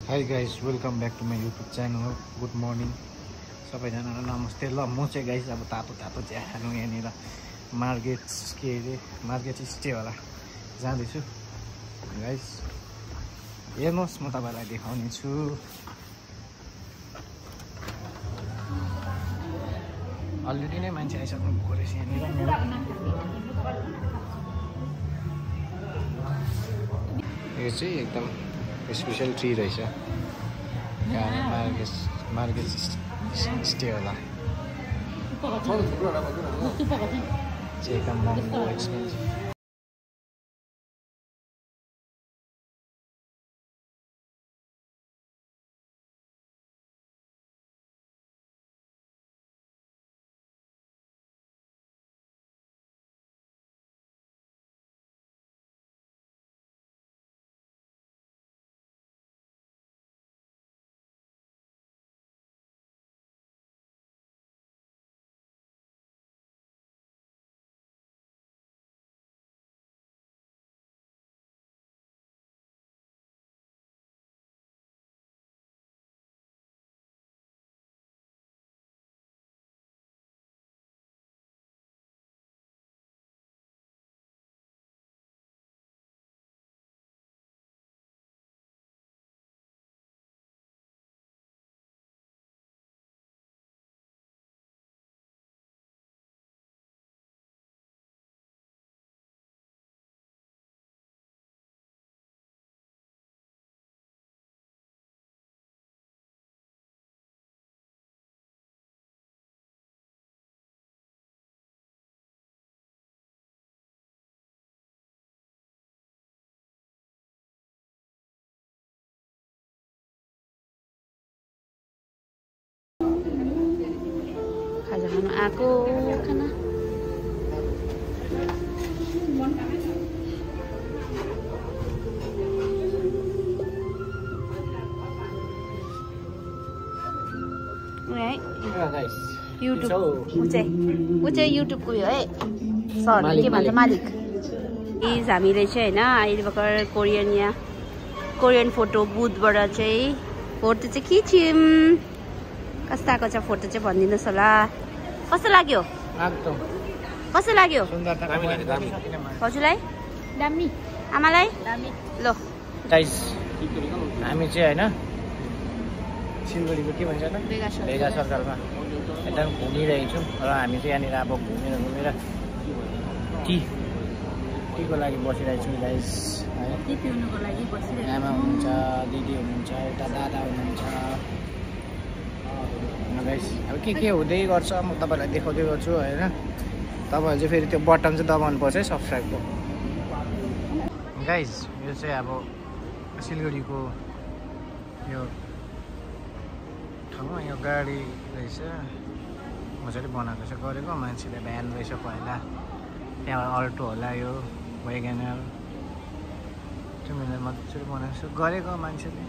High guys, welcome back to my YouTube channel. Good morning सबैजनालाई नमस्ते। ल म चाहिँ गाइस अब तातो तातो चिया खानु यहाँनिर मार्केट स्टे होला जाँदैछु गाइस। हेर्नुहोस् म तपाईँलाई देखाउने छु। अलरेडी नै मान्छे आइसक्नु भएको रहेछ यहाँनिर। यो चाहिँ एकदम स्पेसल ट्री रहेछ। मार्केट स्टे होला एकदम महँगो एक्सपेन्सिभ। खाजा खानु आएको खाना युट्युब ऊ चाहिँ युट्युबको उयो है सर के भन्छ मालिक। इज हामीले चाहिँ होइन अहिले भर्खर कोरियन फोटो बुथबाट चाहिँ फोटो चाहिँ खिच्यौँ। कस्तो आएको छ फोटो चाहिँ भनिदिनुहोस् होला। कस्तो लाग्यो कस्तो लाग्यो हजुरलाई? दामी। आमालाई? दामी। ल गाइस हामी चाहिँ होइन सिलगढीको के भन्छ भेगा सर्कलमा एकदम घुमिरहेको छौँ र हामी चाहिँ यहाँनिर अब घुमेर टीको लागि बसिरहेको छौँ गाइस। आमा हुनुहुन्छ, दिदी हुनुहुन्छ, एउटा दादा हुनुहुन्छ गाइस। अब के हुँदै गर्छ म तपाईँलाई देखाउँदै गर्छु होइन। तपाईँहरू चाहिँ फेरि त्यो बटन चाहिँ दबाउनु पर्छ है सब्सक्राइबको। गाइस यो चाहिँ अब सिलगढीको यो ठाउँमा यो गाडी रहेछ मजाले बनाएको छ गरेको मान्छेले। भ्यान रहेछ पहिला, त्यहाँ अल्टो होला यो वेगनर, त्यो मजाले बनाएको छ गरेको मान्छेले।